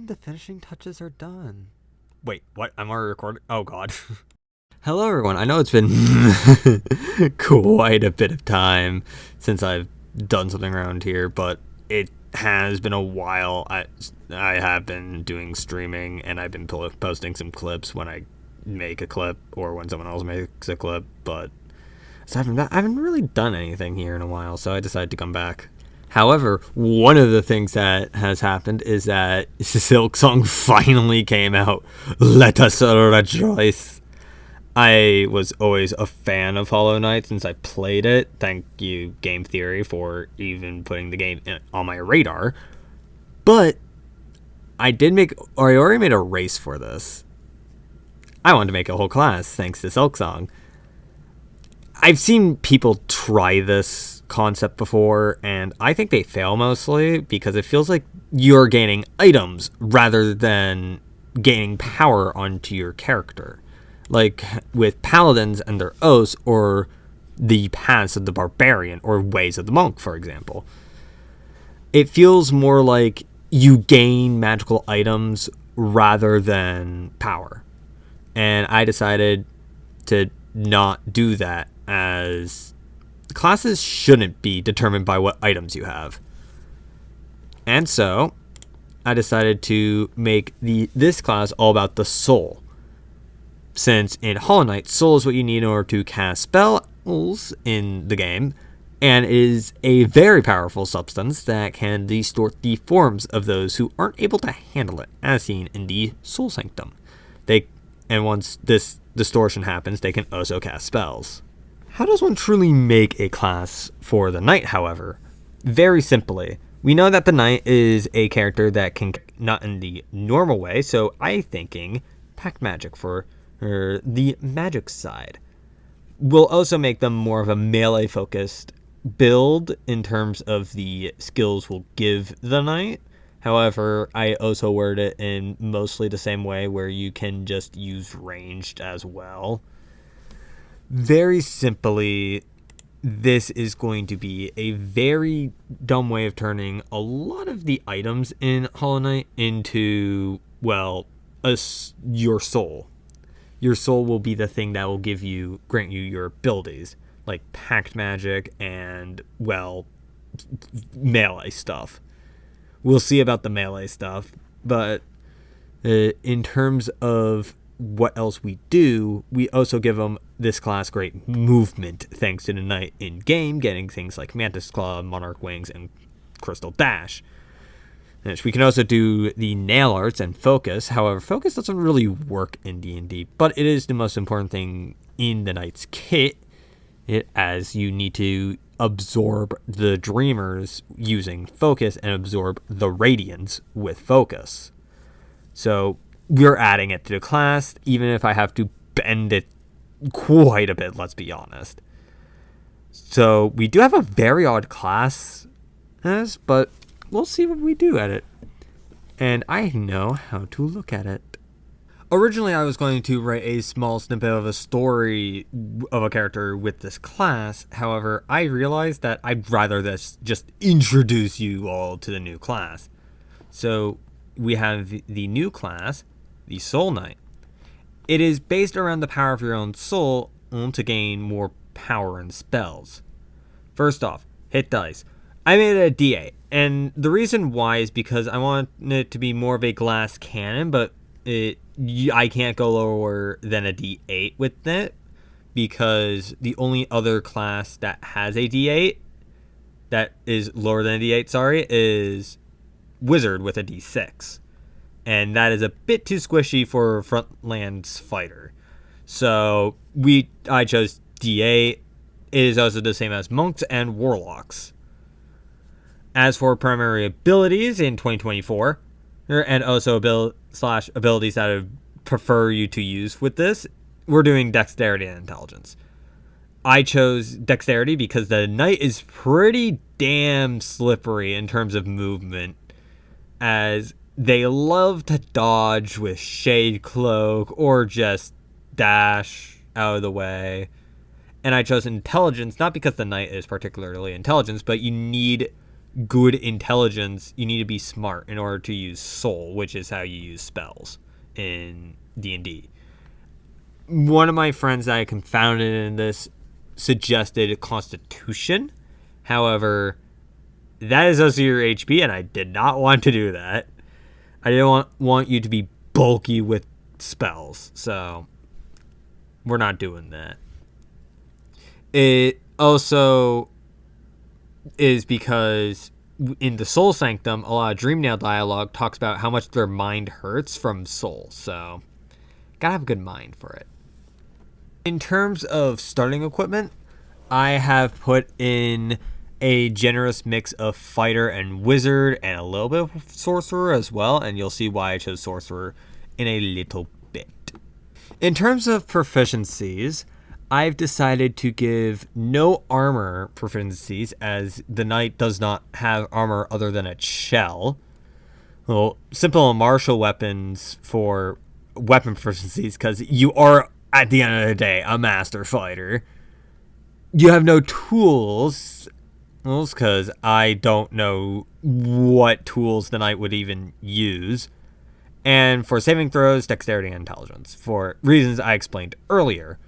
the finishing touches are done. Wait, what? I'm already recording? Oh, God. Hello, everyone. I know it's been quite a bit of time since I've done something around here, but it has been a while. I have been doing streaming, and I've been posting some clips when I make a clip or when someone else makes a clip, but aside from that, I haven't really done anything here in a while, so I decided to come back. However, one of the things that has happened is that Silksong finally came out. Let us rejoice. I was always a fan of Hollow Knight since I played it. Thank you, Game Theory, for even putting the game on my radar. But I already made a race for this. I wanted to make a whole class thanks to Silksong. I've seen people try this concept before, and I think they fail mostly because it feels like you're gaining items rather than gaining power onto your character. Like with paladins and their oaths, or the paths of the barbarian, or ways of the monk, for example. It feels more like you gain magical items rather than power. And I decided to not do that, as classes shouldn't be determined by what items you have. And so I decided to make this class all about the soul. Since in Hollow Knight, soul is what you need in order to cast spells in the game, and is a very powerful substance that can distort the forms of those who aren't able to handle it, as seen in the Soul Sanctum. And once this distortion happens, they can also cast spells. How does one truly make a class for the knight, however? Very simply, we know that the knight is a character that can, not in the normal way, so I'm thinking Pact Magic for the magic side. We'll also make them more of a melee-focused build in terms of the skills we'll give the knight. However, I also word it in mostly the same way, where you can just use ranged as well. Very simply, this is going to be a very dumb way of turning a lot of the items in Hollow Knight into, well, your soul. Your soul will be the thing that will grant you your abilities, like Pact Magic and, well, melee stuff. We'll see about the melee stuff, but in terms of what else we do, we also give them this class great movement thanks to the knight in game, getting things like Mantis Claw, Monarch Wings, and Crystal Dash. We can also do the nail arts and focus. However, focus doesn't really work in D&D, but it is the most important thing in the knight's kit, as you need to absorb the dreamers using focus and absorb the radiance with focus. So we're adding it to the class, even if I have to bend it quite a bit, let's be honest. So we do have a very odd class, but we'll see what we do at it. And I know how to look at it. Originally, I was going to write a small snippet of a story of a character with this class. However, I realized that I'd rather just introduce you all to the new class. So we have the new class, the Soul Knight. It is based around the power of your own soul to gain more power and spells. First off, hit dice. I made it a D8, and the reason why is because I want it to be more of a glass cannon, but I can't go lower than a D8 with it, because the only other class that has a D8 that is lower than a D8, is Wizard with a D6. And that is a bit too squishy for Frontlands Fighter. So I chose D8. It is also the same as Monks and Warlocks. As for primary abilities in 2024, and also abilities that I prefer you to use with this, we're doing Dexterity and Intelligence. I chose Dexterity because the knight is pretty damn slippery in terms of movement, as they love to dodge with Shade Cloak or just dash out of the way. And I chose Intelligence, not because the knight is particularly intelligent, but you need good intelligence, you need to be smart in order to use soul, which is how you use spells in D&D. One of my friends that I confounded in this suggested Constitution. However, that is also your HP, and I did not want to do that. I didn't want you to be bulky with spells, so we're not doing that. It also is because in the Soul Sanctum, a lot of Dreamnail dialogue talks about how much their mind hurts from soul, so gotta have a good mind for it. In terms of starting equipment, I have put in a generous mix of fighter and wizard and a little bit of sorcerer as well, and you'll see why I chose sorcerer in a little bit. In terms of proficiencies, I've decided to give no armor proficiencies, as the knight does not have armor other than its shell. Well, simple and martial weapons for weapon proficiencies, because you are, at the end of the day, a master fighter. You have no tools, because I don't know what tools the knight would even use. And for saving throws, dexterity and intelligence, for reasons I explained earlier.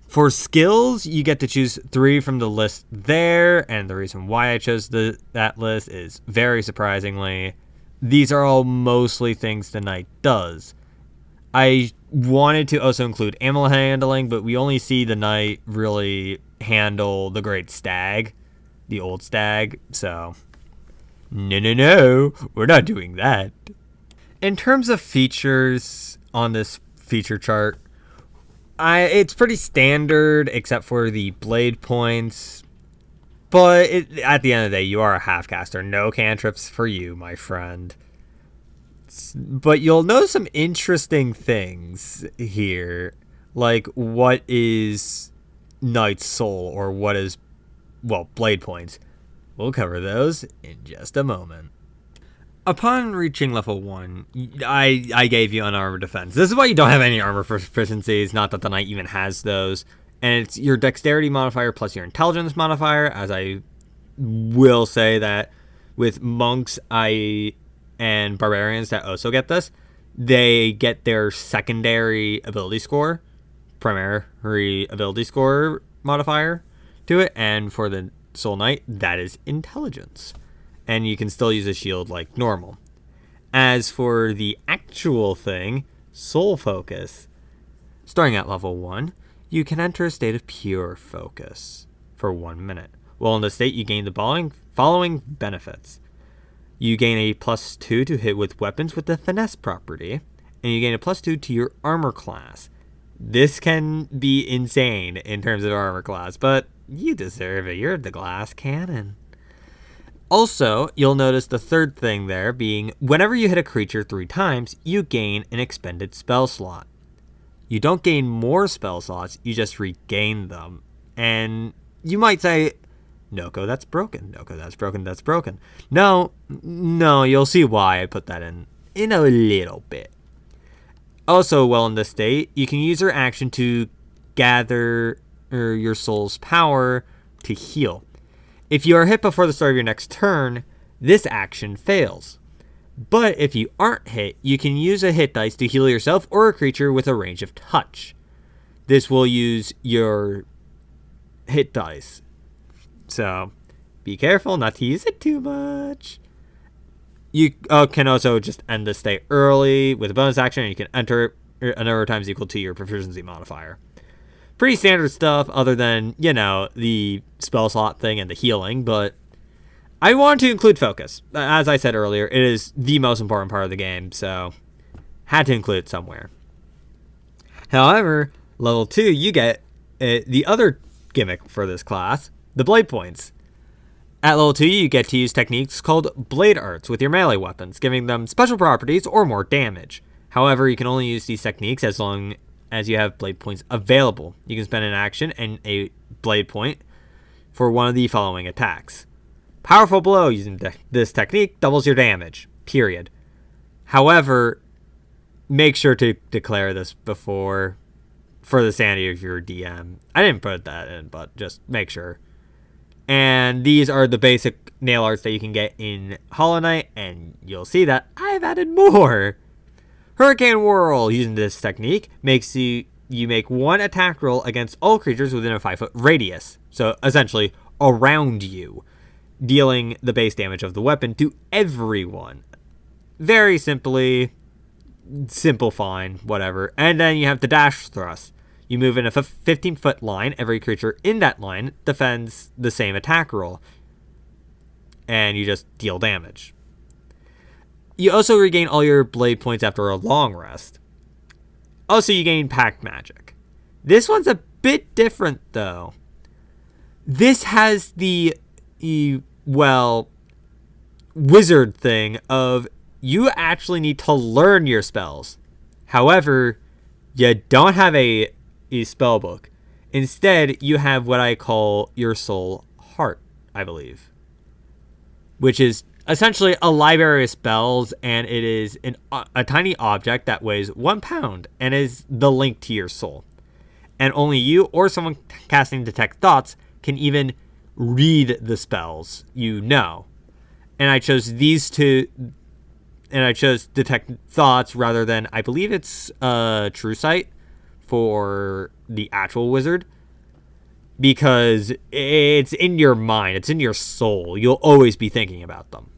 For skills, you get to choose 3 from the list there, and the reason why I chose that list is very surprisingly, these are all mostly things the knight does. I wanted to also include animal handling, but we only see the knight really handle the great stag, the old stag, so no, we're not doing that. In terms of features on this feature chart, it's pretty standard except for the blade points, but at the end of the day, you are a half caster. No cantrips for you, my friend. But you'll notice some interesting things here, like what is Knight's Soul, or what is, blade points. We'll cover those in just a moment. Upon reaching level 1, I gave you unarmored defense. This is why you don't have any armor proficiencies, not that the knight even has those. And it's your dexterity modifier plus your intelligence modifier, as I will say that with monks and barbarians that also get this, they get their secondary ability score, primary ability score modifier to it, and for the Soul Knight, that is intelligence. And you can still use a shield like normal. As for the actual thing, Soul Focus, starting at level 1, you can enter a state of pure focus for 1 minute. While in the state, you gain the following benefits. You gain a +2 to hit with weapons with the finesse property, and you gain a +2 to your armor class. This can be insane in terms of armor class, but you deserve it. You're the glass cannon. Also, you'll notice the third thing there being, whenever you hit a creature 3 times, you gain an expended spell slot. You don't gain more spell slots, you just regain them. And you might say, Noko, that's broken. Noko, that's broken. No, you'll see why I put that in a little bit. Also, while in this state, you can use your action to gather your soul's power to heal. If you are hit before the start of your next turn, this action fails. But if you aren't hit, you can use a hit dice to heal yourself or a creature with a range of touch. This will use your hit dice. So, be careful not to use it too much. You can also just end the state early with a bonus action, and you can enter a number of times equal to your proficiency modifier. Pretty standard stuff, other than, the spell slot thing and the healing, but I wanted to include focus. As I said earlier, it is the most important part of the game, so had to include it somewhere. However, level 2, you get the other gimmick for this class, the blade points. At level 2, you get to use techniques called blade arts with your melee weapons, giving them special properties or more damage. However, you can only use these techniques as long as you have blade points available. You can spend an action and a blade point for one of the following attacks. Powerful blow using this technique doubles your damage, period. However, make sure to declare this before, for the sanity of your DM. I didn't put that in, but just make sure. And these are the basic nail arts that you can get in Hollow Knight, and you'll see that I've added more. Hurricane Whirl, using this technique, makes you make one attack roll against all creatures within a 5-foot radius. So essentially, around you, dealing the base damage of the weapon to everyone. Very simply, simple, fine, whatever. And then you have the dash thrust. You move in a 15-foot line. Every creature in that line defends the same attack roll. And you just deal damage. You also regain all your blade points after a long rest. Also, you gain Pact Magic. This one's a bit different, though. This has the, wizard thing of you actually need to learn your spells. However, you don't have a spell book. Instead, you have what I call your soul heart, I believe. Which is essentially a library of spells, and it is a tiny object that weighs 1 pound and is the link to your soul. And only you or someone casting Detect Thoughts can even read the spells you know. And I chose these two, and I chose Detect Thoughts rather than, I believe it's True Sight for the actual wizard, because it's in your mind, it's in your soul. You'll always be thinking about them.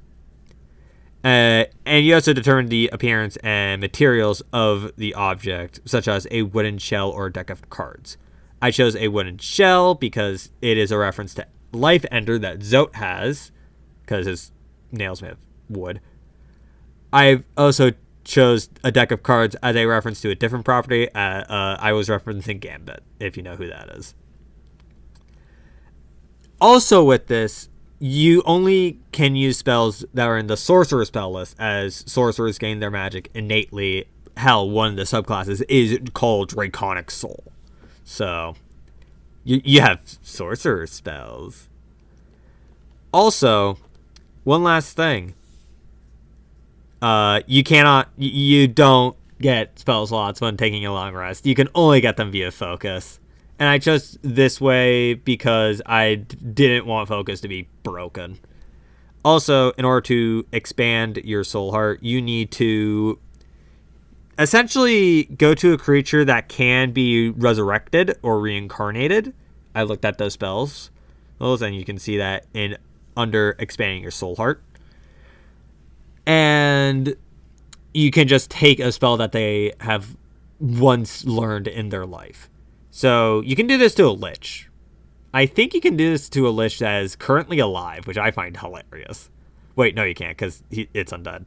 And you also determine the appearance and materials of the object, such as a wooden shell or a deck of cards. I chose a wooden shell because it is a reference to Life Ender that Zote has, because his nails made of wood. I also chose a deck of cards as a reference to a different property. I was referencing Gambit, if you know who that is. Also with this, you only can use spells that are in the sorcerer spell list, as sorcerers gain their magic innately. Hell, one of the subclasses is called Draconic Soul. So, you have sorcerer spells. Also, one last thing. You don't get spell slots when taking a long rest. You can only get them via focus. And I chose this way because I didn't want focus to be broken. Also, in order to expand your soul heart, you need to essentially go to a creature that can be resurrected or reincarnated. I looked at those spells, and you can see that under expanding your soul heart. And you can just take a spell that they have once learned in their life. So you can do this to a Lich. I think you can do this to a Lich that is currently alive, which I find hilarious. Wait, no, you can't, because it's undead.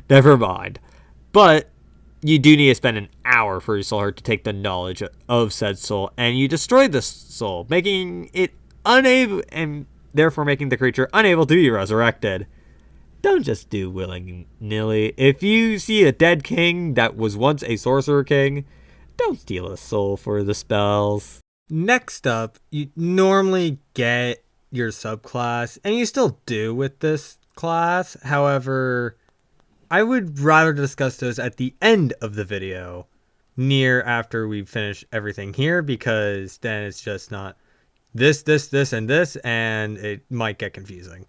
Never mind. But you do need to spend an hour for your soul heart to take the knowledge of said soul, and you destroy the soul, making it unable, and therefore making the creature unable to be resurrected. Don't just do willy-nilly. If you see a dead king that was once a sorcerer king, don't steal a soul for the spells. Next up, you normally get your subclass, and you still do with this class. However, I would rather discuss those at the end of the video, near after we finish everything here, because then it's just not this, and this, and it might get confusing.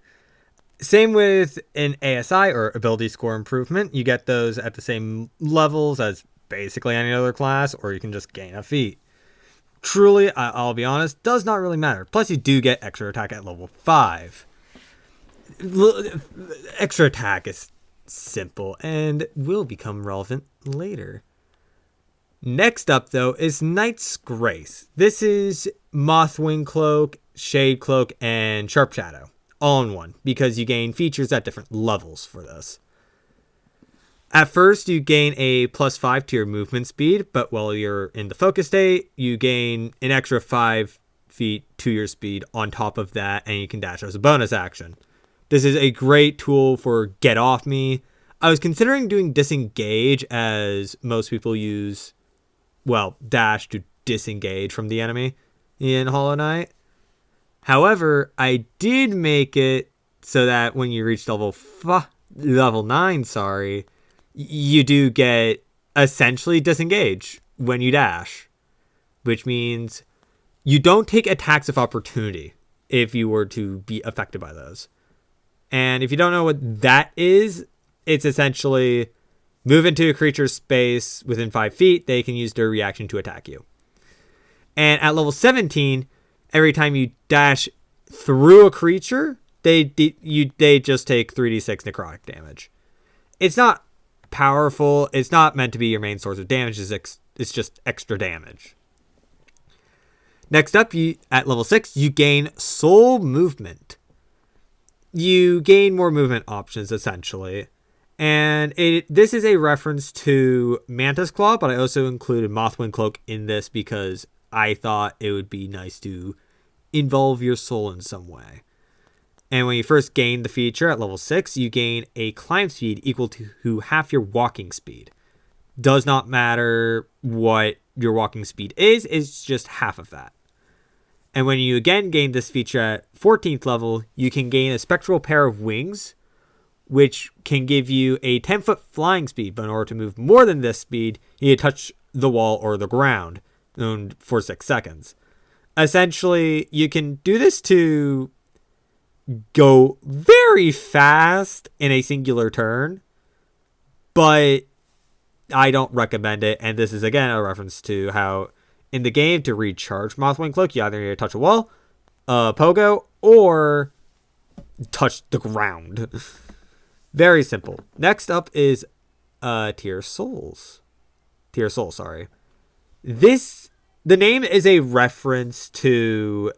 Same with an ASI, or ability score improvement. You get those at the same levels as basically any other class, or you can just gain a feat. Truly, I'll be honest, does not really matter. Plus, you do get extra attack at level 5. Extra attack is simple and will become relevant later. Next up, though, is Knight's Grace. This is Mothwing Cloak, Shade Cloak, and Sharp Shadow, all in one, because you gain features at different levels for this. At first, you gain a +5 to your movement speed, but while you're in the focus state, you gain an extra 5 feet to your speed on top of that, and you can dash as a bonus action. This is a great tool for Get Off Me. I was considering doing Disengage, as most people use, dash to disengage from the enemy in Hollow Knight. However, I did make it so that when you reach level 9, you do get essentially disengage when you dash, which means you don't take attacks of opportunity if you were to be affected by those. And if you don't know what that is, it's essentially move into a creature's space within 5 feet. They can use their reaction to attack you. And at level 17, every time you dash through a creature, they just take 3d6 necrotic damage. It's not powerful. It's not meant to be your main source of damage. It's just extra damage. Next up, at level 6, you gain Soul Movement. You gain more movement options, essentially. And this is a reference to Mantis Claw, but I also included Mothwind Cloak in this because I thought it would be nice to involve your soul in some way. And when you first gain the feature at level 6, you gain a climb speed equal to half your walking speed. Does not matter what your walking speed is, it's just half of that. And when you again gain this feature at 14th level, you can gain a spectral pair of wings, which can give you a 10-foot flying speed. But in order to move more than this speed, you need to touch the wall or the ground for 6 seconds. Essentially, you can do this to go very fast in a singular turn, but I don't recommend it. And this is, again, a reference to how in the game, to recharge Mothwind Cloak, you either need to touch a wall, pogo, or touch the ground. Very simple. Next up is Tear Soul, sorry. The name is a reference to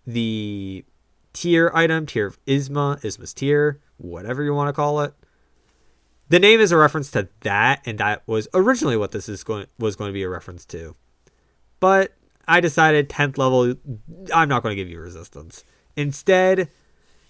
the tier item, Tear of Isma's Tear, whatever you want to call it. The name is a reference to that, and that was originally what this was going to be a reference to. But I decided 10th level, I'm not going to give you resistance. Instead,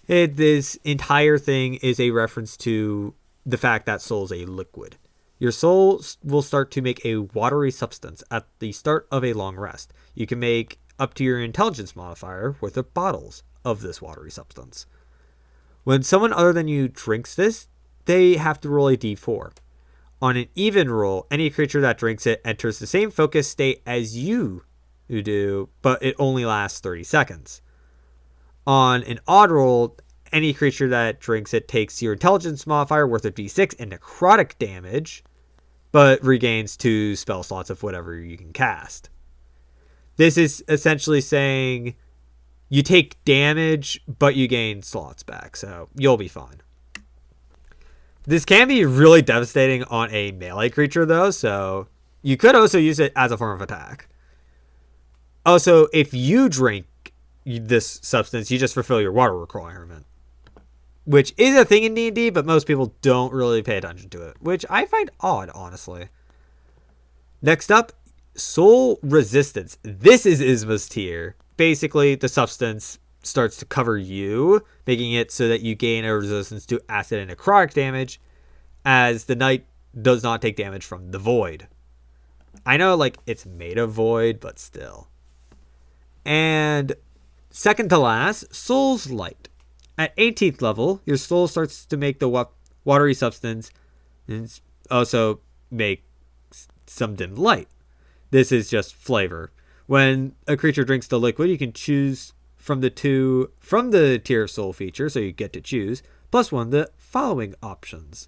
this entire thing is a reference to the fact that soul is a liquid. Your soul will start to make a watery substance at the start of a long rest. You can make up to your intelligence modifier worth of bottles of this watery substance. When someone other than you drinks this, they have to roll a d4. On an even roll, any creature that drinks it enters the same focus state as you do, but it only lasts 30 seconds. On an odd roll, any creature that drinks it takes your intelligence modifier worth of d6 and necrotic damage, but regains 2 spell slots of whatever you can cast. This is essentially saying you take damage, but you gain slots back, so you'll be fine. This can be really devastating on a melee creature, though, so you could also use it as a form of attack. Also, if you drink this substance, you just fulfill your water requirement, which is a thing in D&D, but most people don't really pay attention to it, which I find odd, honestly. Next up, Soul Resistance. This is Isma's Tear. Basically, the substance starts to cover you, making it so that you gain a resistance to acid and necrotic damage, as the knight does not take damage from the void. I know, it's made of void, but still. And second to last, Soul's Light. At 18th level, your soul starts to make the watery substance and also make some dim light. This is just flavor. When a creature drinks the liquid, you can choose from the Tear of Soul feature, so you get to choose, plus 1 the following options.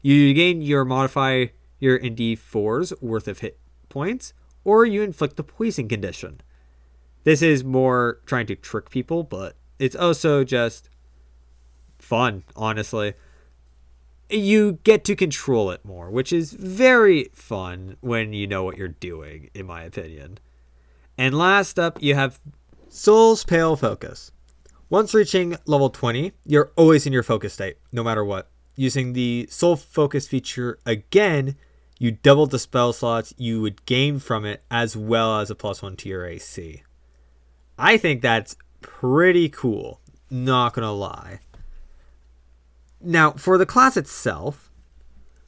You gain your modifier in D4's worth of hit points, or you inflict the poison condition. This is more trying to trick people, but it's also just fun, honestly. You get to control it more, which is very fun when you know what you're doing, in my opinion. And last up, you have Soul's Pale Focus. Once reaching level 20, you're always in your focus state, no matter what. Using the Soul Focus feature again, you double the spell slots you would gain from it, as well as a +1 to your AC. I think that's pretty cool, not gonna lie. Now, for the class itself,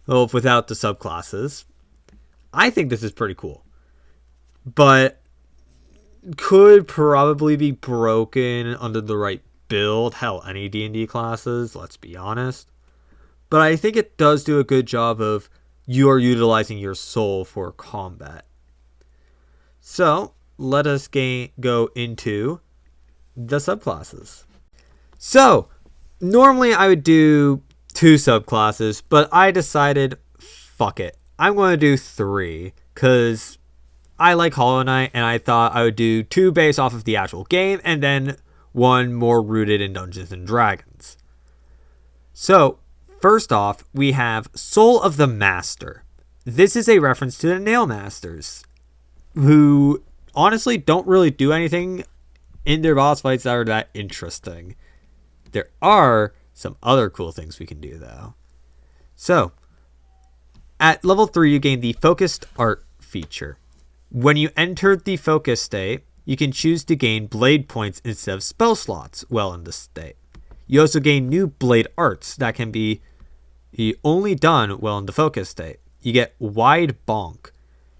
without the subclasses, I think this is pretty cool. But could probably be broken under the right build. Hell, any D&D classes, let's be honest. But I think it does do a good job of you are utilizing your soul for combat. So, let us go into the subclasses. So, normally I would do 2 subclasses, but I decided, fuck it. I'm going to do 3, because I like Hollow Knight, and I thought I would do 2 based off of the actual game, and then 1 more rooted in Dungeons and Dragons. So, first off, we have Soul of the Master. This is a reference to the Nail Masters, who honestly don't really do anything in their boss fights that are that interesting. There are some other cool things we can do, though. So, at level 3, you gain the Focused Art feature. When you enter the focus state, you can choose to gain blade points instead of spell slots while in this state. You also gain new blade arts that can be only done while in the focus state. You get Wide Bonk.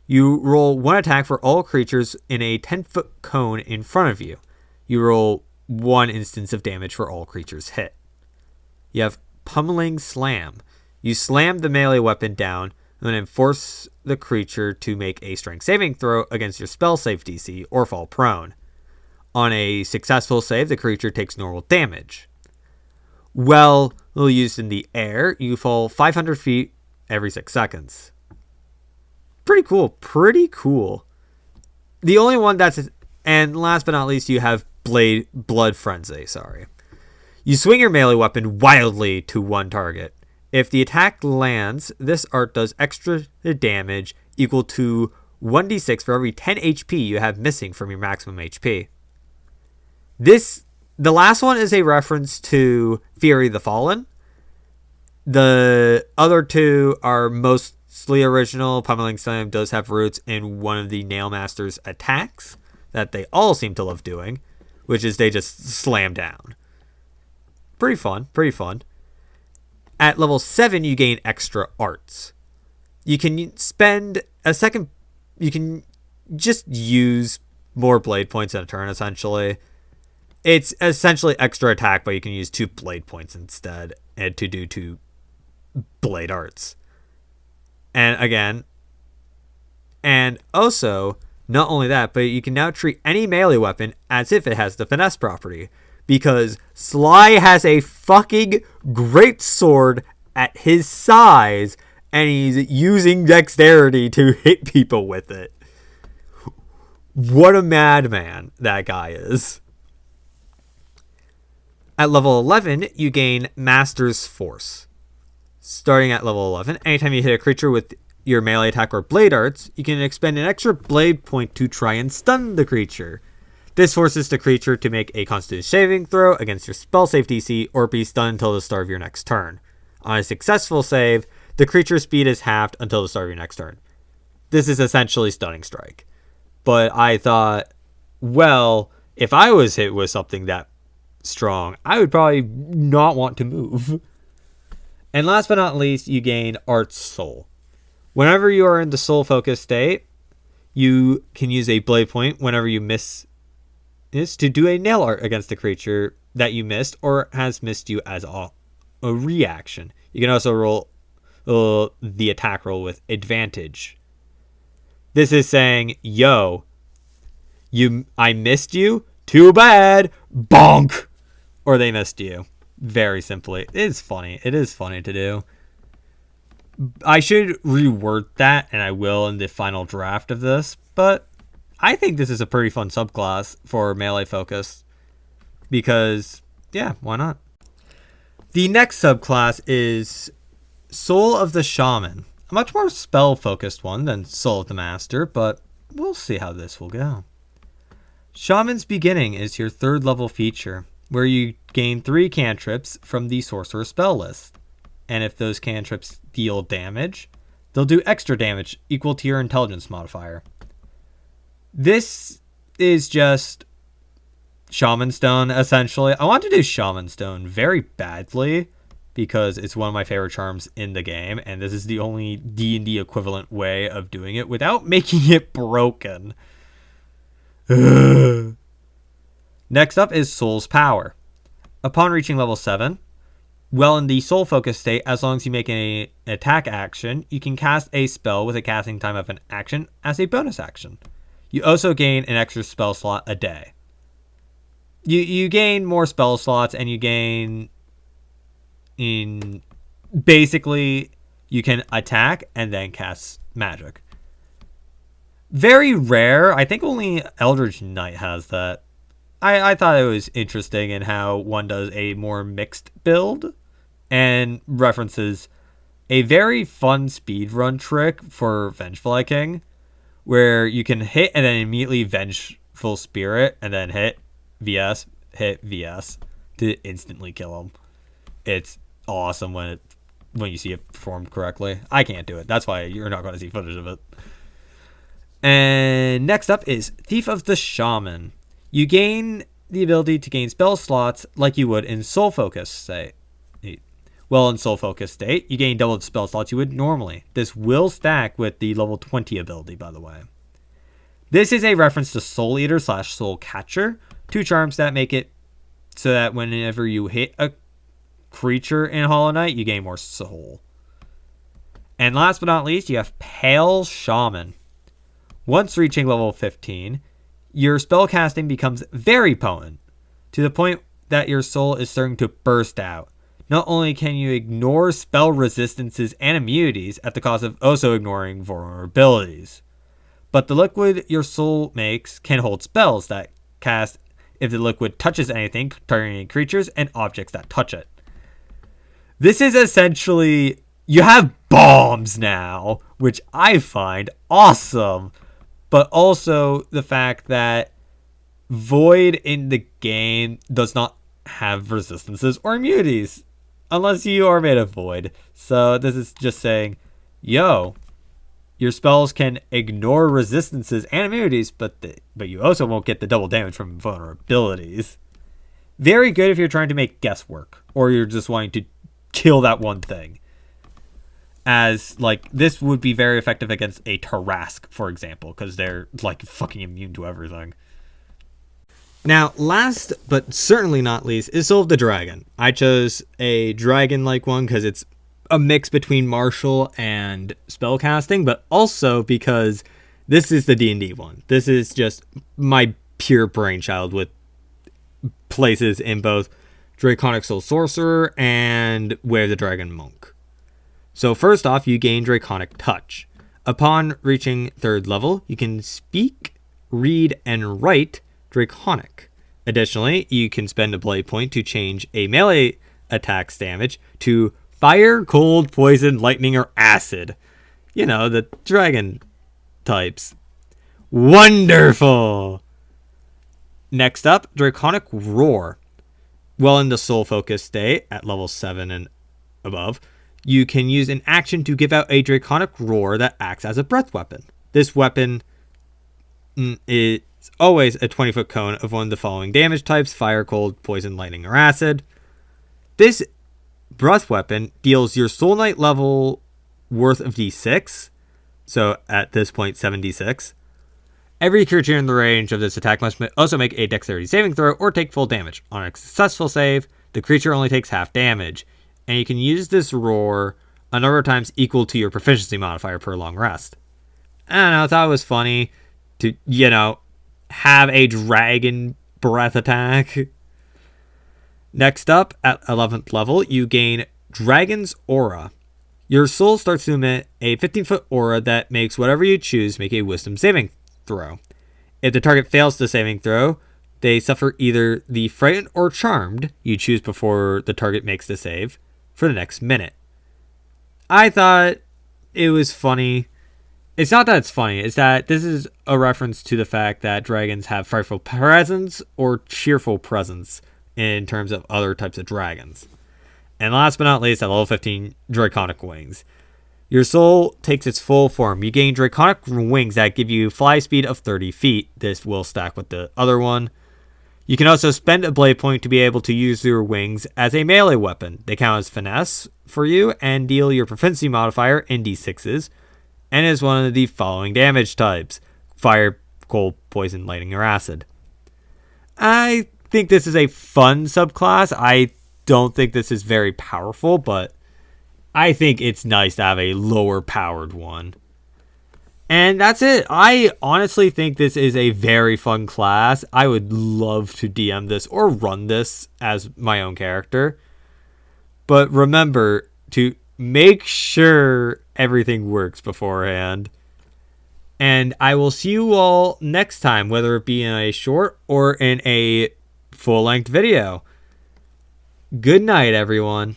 You roll 1 attack for all creatures in a 10-foot cone in front of you. You roll 1 instance of damage for all creatures hit. You have Pummeling Slam. You slam the melee weapon down and then force the creature to make a strength saving throw against your spell save DC or fall prone. On a successful save, the creature takes normal damage. While used in the air, you fall 500 feet every 6 seconds. Pretty cool. The only one and last but not least, you have Blood Frenzy, You swing your melee weapon wildly to 1 target. If the attack lands, this art does extra damage equal to 1d6 for every 10 HP you have missing from your maximum HP. The last one is a reference to Fury the Fallen. The other 2 are mostly original. Pummeling Slam does have roots in one of the Nail Masters attacks that they all seem to love doing, which is they just slam down. Pretty fun. At level 7, you gain extra arts. You can spend a second... You can just use more blade points in a turn, essentially. It's essentially extra attack, but you can use 2 blade points instead and to do 2 blade arts. And also, not only that, but you can now treat any melee weapon as if it has the finesse property. Because Sly has a fucking great sword at his size, and he's using dexterity to hit people with it. What a madman that guy is. At level 11, you gain Master's Force. Starting at level 11, anytime you hit a creature with your melee attack or blade arts, you can expend an extra blade point to try and stun the creature. This forces the creature to make a Constitution saving throw against your spell save DC or be stunned until the start of your next turn. On a successful save, the creature's speed is halved until the start of your next turn. This is essentially Stunning Strike. But I thought, well, if I was hit with something that strong, I would probably not want to move. And last but not least, you gain Art Soul. Whenever you are in the soul focus state, you can use a blade point whenever you miss is to do a nail art against a creature that you missed or has missed you as a reaction. You can also roll the attack roll with advantage. This is saying, yo, I missed you? Too bad. Bonk. Or they missed you. Very simply. It is funny. It is funny to do. I should reword that, and I will in the final draft of this, but I think this is a pretty fun subclass for melee focus because, yeah, why not? The next subclass is Soul of the Shaman, a much more spell-focused one than Soul of the Master, but we'll see how this will go. Shaman's Beginning is your 3rd level feature, where you gain 3 cantrips from the Sorcerer spell list. And if those cantrips deal damage, they'll do extra damage equal to your intelligence modifier. This is just Shaman Stone, essentially. I want to do Shaman Stone very badly because it's one of my favorite charms in the game, and this is the only D&D equivalent way of doing it without making it broken. Next up is Soul's Power. Upon reaching level 7, while in the soul focus state, as long as you make an attack action, you can cast a spell with a casting time of an action as a bonus action. You also gain an extra spell slot a day. you gain more spell slots, and you gain in basically you can attack and then cast magic. Very rare. I think only Eldritch Knight has that. I thought it was interesting in how one does a more mixed build and references a very fun speedrun trick for Vengeful King, where you can hit and then immediately Vengeful Spirit and then hit VS to instantly kill him. It's awesome when you see it performed correctly. I can't do it. That's why you're not going to see footage of it. And next up is Thief of the Shaman. You gain the ability to gain spell slots like you would in Soul Focus state. Well, in Soul Focus state, you gain double the spell slots you would normally. This will stack with the level 20 ability, by the way. This is a reference to Soul Eater / Soul Catcher, two charms that make it so that whenever you hit a creature in Hollow Knight, you gain more soul. And last but not least, you have Pale Shaman. Once reaching level 15, your spellcasting becomes very potent, to the point that your soul is starting to burst out. Not only can you ignore spell resistances and immunities at the cost of also ignoring vulnerabilities, but the liquid your soul makes can hold spells that cast if the liquid touches anything, targeting creatures and objects that touch it. This is essentially, you have bombs now, which I find awesome. But also the fact that Void in the game does not have resistances or immunities. Unless you are made of Void. So this is just saying, yo, your spells can ignore resistances and immunities, but you also won't get the double damage from vulnerabilities. Very good if you're trying to make guesswork, or you're just wanting to kill that one thing. As, like, this would be very effective against a Tarrasque, for example, because they're, like, fucking immune to everything. Now, last but certainly not least is Soul of the Dragon. I chose a dragon-like one because it's a mix between martial and spellcasting, but also because this is the D&D one. This is just my pure brainchild with places in both Draconic Soul Sorcerer and Way of the Dragon Monk. So first off, you gain Draconic Touch. Upon reaching 3rd level, you can speak, read, and write Draconic. Additionally, you can spend a blade point to change a melee attack's damage to fire, cold, poison, lightning, or acid. You know, the dragon types. Wonderful! Next up, Draconic Roar. Well into Soul Focus state, at level 7 and above, you can use an action to give out a Draconic Roar that acts as a breath weapon. This weapon is always a 20-foot cone of one of the following damage types: fire, cold, poison, lightning, or acid. This breath weapon deals your Soul Knight level worth of d6, so at this point 7d6. Every creature in the range of this attack must also make a dexterity saving throw or take full damage. On a successful save, the creature only takes half damage, and you can use this roar a number of times equal to your proficiency modifier per long rest. I don't know, I thought it was funny to, have a dragon breath attack. Next up, at 11th level, you gain Dragon's Aura. Your soul starts to emit a 15-foot aura that makes whatever you choose make a wisdom saving throw. If the target fails the saving throw, they suffer either the frightened or charmed you choose before the target makes the save for the next minute. I thought it was funny. It's not that it's funny, it's that this is a reference to the fact that dragons have frightful presence or cheerful presence in terms of other types of dragons. And last but not least, at level 15, Draconic Wings. Your soul takes its full form. You gain Draconic Wings that give you fly speed of 30 feet. This will stack with the other one. You can also spend a blade point to be able to use your wings as a melee weapon. They count as finesse for you and deal your proficiency modifier in d6s, and is one of the following damage types: fire, cold, poison, lightning, or acid. I think this is a fun subclass. I don't think this is very powerful, but I think it's nice to have a lower powered one. And that's it. I honestly think this is a very fun class. I would love to DM this or run this as my own character. But remember to make sure everything works beforehand. And I will see you all next time, whether it be in a short or in a full-length video. Good night, everyone.